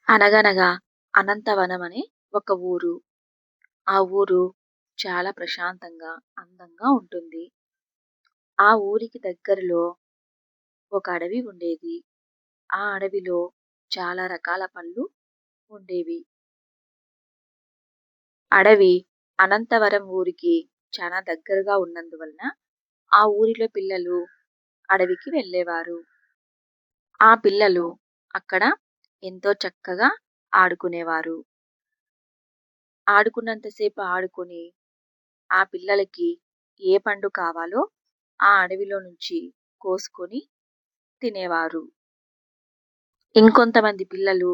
అనగనగా అనంతవనం అనే ఒక ఊరు. ఆ ఊరు చాలా ప్రశాంతంగా, అందంగా ఉంటుంది. ఆ ఊరికి దగ్గరలో ఒక అడవి ఉండేది. ఆ అడవిలో చాలా రకాల పళ్ళు ఉండేవి. అడవి అనంతవరం ఊరికి చాలా దగ్గరగా ఉన్నందువలన ఆ ఊరిలో పిల్లలు అడవికి వెళ్ళేవారు. ఆ పిల్లలు అక్కడ ఎంతో చక్కగా ఆడుకునేవారు. ఆడుకున్నంత సేపు ఆడుకొని ఆ పిల్లలకి ఏ పండు కావాలో ఆ అడవిలో నుంచి కోసుకొని తినేవారు. ఇంకొంతమంది పిల్లలు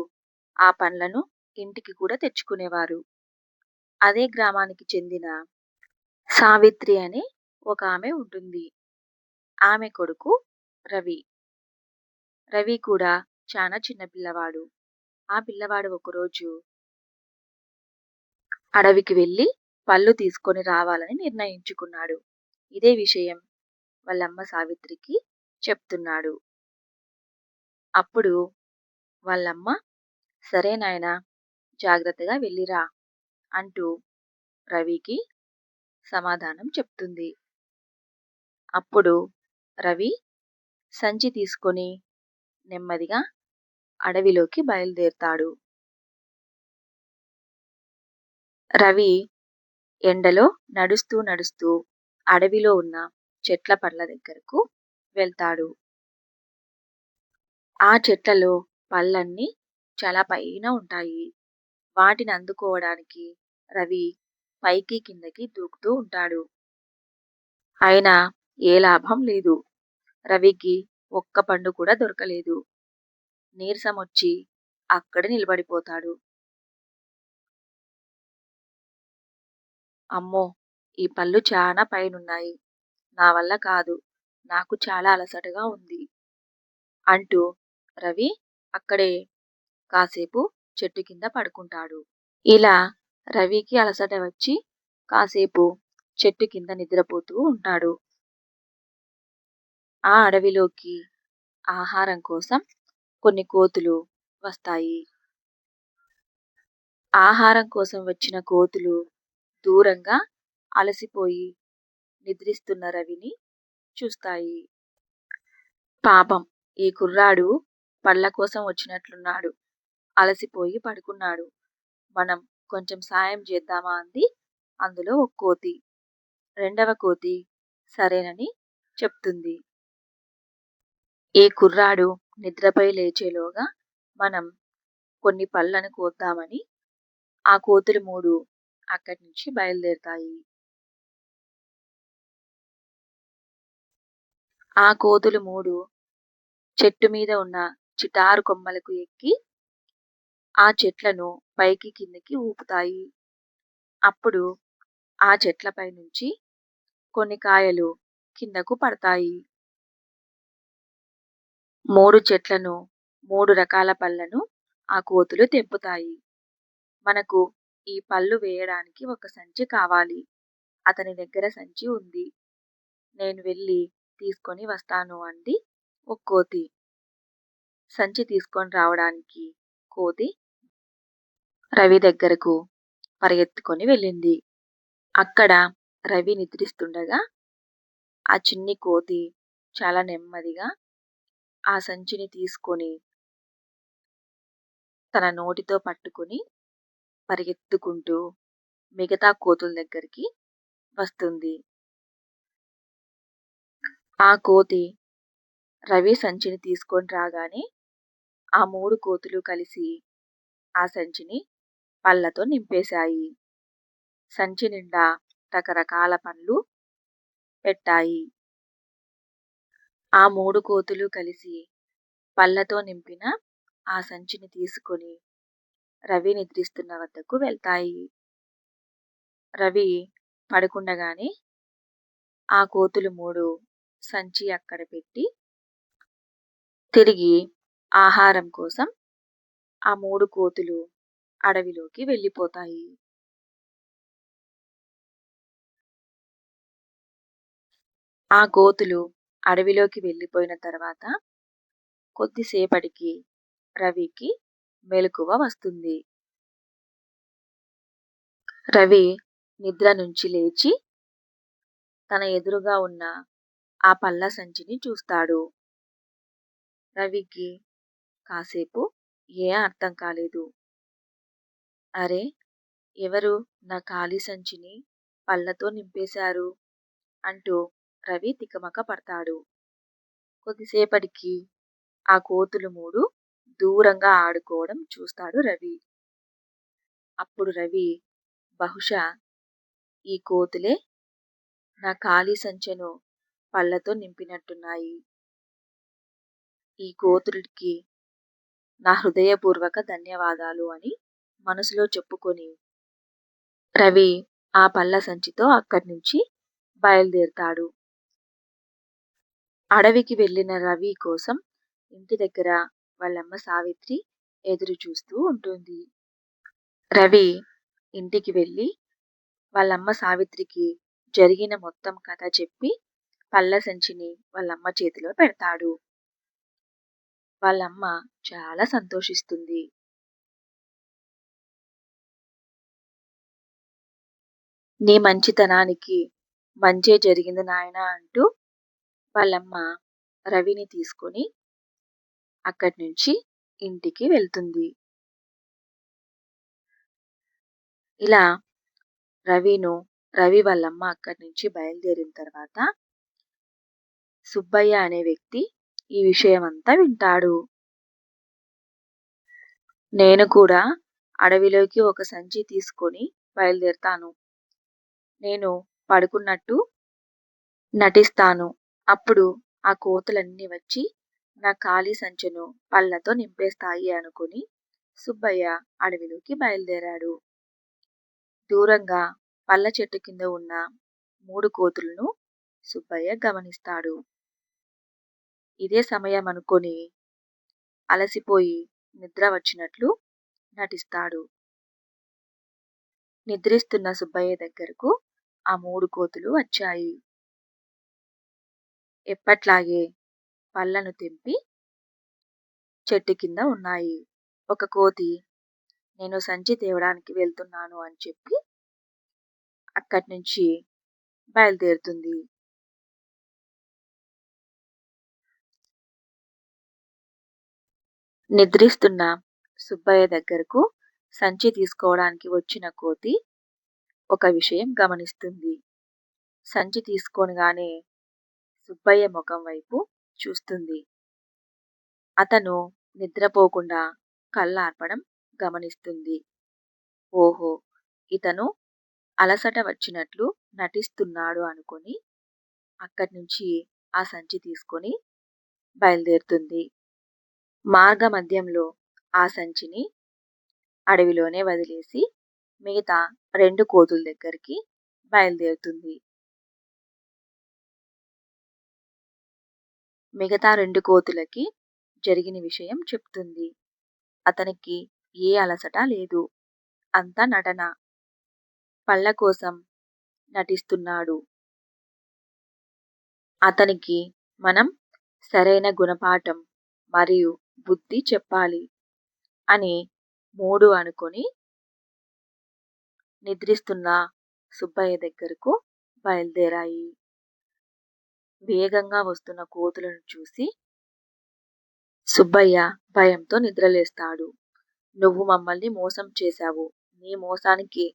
ఆ పండ్లను ఇంటికి కూడా తెచ్చుకునేవారు. అదే గ్రామానికి చెందిన సావిత్రి అనే ఒక ఆమె ఉంటుంది. ఆమె కొడుకు రవి. రవి కూడా చాలా చిన్న పిల్లవాడు. ఆ పిల్లవాడు ఒకరోజు అడవికి వెళ్ళి పళ్ళు తీసుకొని రావాలని నిర్ణయించుకున్నాడు. ఇదే విషయం వాళ్ళమ్మ సావిత్రికి చెప్తున్నాడు. అప్పుడు వాళ్ళమ్మ, సరే నాయనా, జాగ్రత్తగా వెళ్ళిరా అంటూ రవికి సమాధానం చెప్తుంది. అప్పుడు రవి సంచి తీసుకొని నెమ్మదిగా అడవిలోకి బయలుదేరుతాడు. రవి ఎండలో నడుస్తూ నడుస్తూ అడవిలో ఉన్న చెట్ల పండ్ల దగ్గరకు వెళ్తాడు. ఆ చెట్లలో పళ్ళన్నీ చాలా పైన ఉంటాయి. వాటిని అందుకోవడానికి రవి పైకి కిందకి దూకుతూ ఉంటాడు. అయినా ఏ లాభం లేదు. రవికి ఒక్క పండు కూడా దొరకలేదు. నీరసమొచ్చి అక్కడే నిలబడిపోతాడు. అమ్మో! ఈ పళ్ళు చానా పైనున్నాయి. నా వల్ల కాదు. నాకు చాలా అలసటగా ఉంది అంటూ రవి అక్కడే కాసేపు చెట్టు కింద పడుకుంటాడు. ఇలా రవికి అలసట వచ్చి కాసేపు చెట్టు కింద నిద్రపోతూ ఉంటాడు. ఆ అడవిలోకి ఆహారం కోసం కొన్ని కోతులు వస్తాయి. ఆహారం కోసం వచ్చిన కోతులు దూరంగా అలసిపోయి నిద్రిస్తున్న రవిని చూస్తాయి. పాపం, ఈ కుర్రాడు పళ్ళ కోసం వచ్చినట్లున్నాడు. అలసిపోయి పడుకున్నాడు. మనం కొంచెం సాయం చేద్దామా అంది అందులో ఒక కోతి. రెండవ కోతి సరేనని చెప్తుంది. ఈ కుర్రాడు నిద్రపై లేచేలోగా మనం కొన్ని పళ్ళను కోద్దామని ఆ కోతులు మూడు అక్కడి నుంచి బయలుదేరుతాయి. ఆ కోతులు మూడు చెట్టు మీద ఉన్న చిటారు కొమ్మలకు ఎక్కి ఆ చెట్లను పైకి కిందకి ఊపుతాయి. అప్పుడు ఆ చెట్లపై నుంచి కొన్ని కాయలు కిందకు పడతాయి. మూడు చెట్లను, మూడు రకాల పళ్ళను ఆ కోతులు తెంపుతాయి. మనకు ఈ పళ్ళు వేయడానికి ఒక సంచి కావాలి. అతని దగ్గర సంచి ఉంది. నేను వెళ్ళి తీసుకొని వస్తాను అంది ఒక కోతి. సంచి తీసుకొని రావడానికి కోతి రవి దగ్గరకు పరిగెత్తుకొని వెళ్ళింది. అక్కడ రవి నిద్రిస్తుండగా ఆ చిన్ని కోతి చాలా నెమ్మదిగా ఆ సంచిని తీసుకొని తన నోటితో పట్టుకుని పరిగెత్తుకుంటూ మిగతా కోతుల దగ్గరికి వస్తుంది. ఆ కోతి రవి సంచిని తీసుకొని రాగానే ఆ మూడు కోతులు కలిసి ఆ సంచిని పళ్ళతో నింపేశాయి. సంచి నిండా రకరకాల పండ్లు పెట్టాయి. ఆ మూడు కోతులు కలిసి పళ్ళతో నింపిన ఆ సంచిని తీసుకొని రవి నిద్రిస్తున్న వద్దకు వెళ్తాయి. రవి పడుకుండగానే ఆ కోతులు మూడు సంచి అక్కడ పెట్టి తిరిగి ఆహారం కోసం ఆ మూడు కోతులు అడవిలోకి వెళ్ళిపోతాయి. ఆ కోతులు అడవిలోకి వెళ్ళిపోయిన తర్వాత కొద్దిసేపటికి రవికి మెలకువ వస్తుంది. రవి నిద్ర నుంచి లేచి తన ఎదురుగా ఉన్న ఆ పళ్ళ సంచిని చూస్తాడు. రవికి కాసేపు ఏం అర్థం కాలేదు. అరే, ఎవరు నా ఖాళీ సంచిని పళ్ళతో నింపేశారు అంటూ రవి తికమక పడతాడు. కొద్దిసేపటికి ఆ కోతులు మూడు దూరంగా ఆడుకోవడం చూస్తాడు రవి. అప్పుడు రవి బహుశా ఈ కోతులే నా ఖాళీ సంచెను పళ్ళతో నింపినట్టున్నాయి. ఈ కోతులకి నా హృదయపూర్వక ధన్యవాదాలు అని మనసులో చెప్పుకొని రవి ఆ పళ్ళ సంచితో అక్కడి నుంచి బయలుదేరుతాడు. అడవికి వెళ్ళిన రవి కోసం ఇంటి దగ్గర వాళ్ళమ్మ సావిత్రి ఎదురు చూస్తూ ఉంటుంది. రవి ఇంటికి వెళ్ళి వాళ్ళమ్మ సావిత్రికి జరిగిన మొత్తం కథ చెప్పి పళ్ళ సంచిని వాళ్ళమ్మ చేతిలో పెడతాడు. వాళ్ళమ్మ చాలా సంతోషిస్తుంది. నీ మంచితనానికి మంచే జరిగింది నాయనా అంటూ వాళ్ళమ్మ రవిని తీసుకొని అక్కడి నుంచి ఇంటికి వెళ్తుంది. ఇలా రవి వాళ్ళమ్మ అక్కడి నుంచి బయలుదేరిన తర్వాత సుబ్బయ్య అనే వ్యక్తి ఈ విషయమంతా వింటాడు. నేను కూడా అడవిలోకి ఒక సంచి తీసుకొని బయలుదేరుతాను. నేను పడుకున్నట్టు నటిస్తాను. అప్పుడు ఆ కోతులన్నీ వచ్చి నా ఖాళీ సంచెను పళ్ళతో నింపేస్తాయి అనుకుని సుబ్బయ్య అడవిలోకి బయలుదేరాడు. దూరంగా పళ్ళ చెట్టు కింద ఉన్న 3 కోతులను సుబ్బయ్య గమనిస్తాడు. ఇదే సమయం అనుకొని అలసిపోయి నిద్ర వచ్చినట్లు నటిస్తాడు. నిద్రిస్తున్న సుబ్బయ్య దగ్గరకు ఆ 3 కోతులు వచ్చాయి. ఎప్పట్లాగే పళ్ళను తెంపి చెట్టు కింద ఉన్నాయి. ఒక కోతి నేను సంచి తేవడానికి వెళ్తున్నాను అని చెప్పి అక్కడి నుంచి బయలుదేరుతుంది. నిద్రిస్తున్న సుబ్బయ్య దగ్గరకు సంచి తీసుకోవడానికి వచ్చిన కోతి ఒక విషయం గమనిస్తుంది. సంచి తీసుకోగానే సుబ్బయ్య ముఖం వైపు చూస్తుంది. అతను నిద్రపోకుండా కళ్ళార్పడం గమనిస్తుంది. ఓహో, ఇతను అలసట వచ్చినట్లు నటిస్తున్నాడు అనుకొని అక్కడి నుంచి ఆ సంచి తీసుకొని బయలుదేరుతుంది. మార్గ మధ్యంలో ఆ సంచిని అడవిలోనే వదిలేసి మిగతా 2 కోతుల దగ్గరికి బయలుదేరుతుంది. మిగతా 2 కోతులకి జరిగిన విషయం చెప్తుంది. అతనికి ఏ అలసట లేదు, అంతా నటన. పళ్ళ కోసం నటిస్తున్నాడు. అతనికి మనం సరైన గుణపాఠం మరియు బుద్ధి చెప్పాలి అని 3 అనుకొని నిద్రిస్తున్న సుబ్బయ్య దగ్గరకు బయలుదేరాయి. వేగంగా వస్తున్న కోతులను చూసి సుబ్బయ్య భయంతో నిద్రలేస్తాడు. నువ్వు మమ్మల్ని మోసం చేశావు, నీ మోసానికి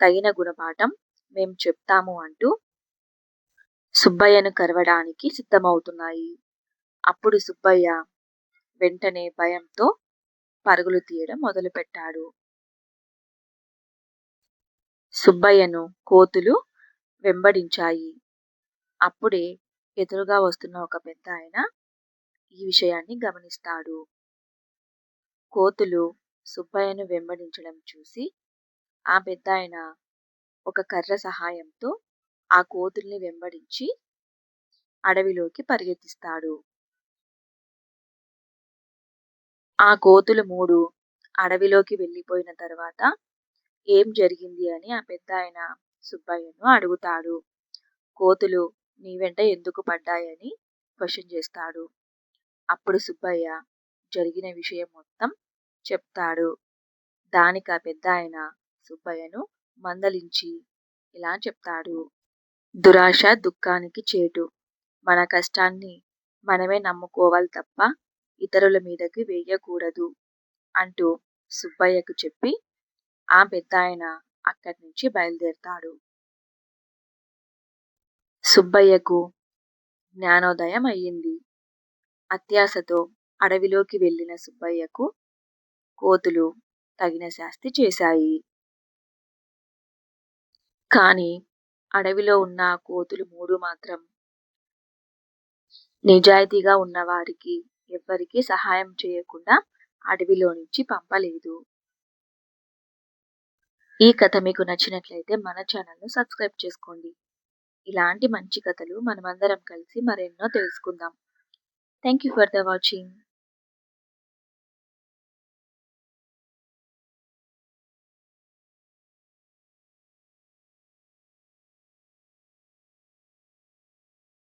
తగిన గుణపాఠం మేం చెప్తాము అంటూ సుబ్బయ్యను కరవడానికి సిద్ధమవుతున్నాయి. అప్పుడు సుబ్బయ్య వెంటనే భయంతో పరుగులు తీయడం మొదలుపెట్టాడు. సుబ్బయ్యను కోతులు వెంబడించాయి. అప్పుడే ఎదురుగా వస్తున్న ఒక పెద్దాయన ఈ విషయాన్ని గమనిస్తాడు. కోతులు సుబ్బయ్యను వెంబడించడం చూసి ఆ పెద్దాయన ఒక కర్ర సహాయంతో ఆ కోతుల్ని వెంబడించి అడవిలోకి పరిగెత్తిస్తాడు. ఆ కోతులు 3 అడవిలోకి వెళ్ళిపోయిన తర్వాత ఏం జరిగింది అని ఆ పెద్దాయన సుబ్బయ్యను అడుగుతాడు. కోతులు నీ వెంట ఎందుకు పడ్డాయని క్వశ్చన్ చేస్తాడు. అప్పుడు సుబ్బయ్య జరిగిన విషయం మొత్తం చెప్తాడు. దానికి ఆ పెద్దాయన సుబ్బయ్యను మందలించి ఇలా చెప్తాడు. దురాశ దుఃఖానికి చేటు. మన కష్టాన్ని మనమే నమ్ముకోవాలి తప్ప ఇతరుల మీదకి వేయకూడదు అంటూ సుబ్బయ్యకు చెప్పి ఆ పెద్దాయన అక్కడి నుంచి బయలుదేరతాడు. సుబ్బయ్యకు జ్ఞానోదయం అయ్యింది. అత్యాశతో అడవిలోకి వెళ్ళిన సుబ్బయ్యకు కోతులు తగిన శాస్తి చేశాయి. కాని అడవిలో ఉన్న ఆ కోతులు 3 మాత్రం నిజాయితీగా ఉన్నవారికి ఎవ్వరికీ సహాయం చేయకుండా అడవిలో నుంచి పంపలేదు. ఈ కథ మీకు నచ్చినట్లయితే మన ఛానల్‌ను సబ్స్క్రైబ్ చేసుకోండి. ఇలాంటి మంచి కథలు మనమందరం కలిసి మరెన్నో తెలుసుకుందాం. Thank you for the watching.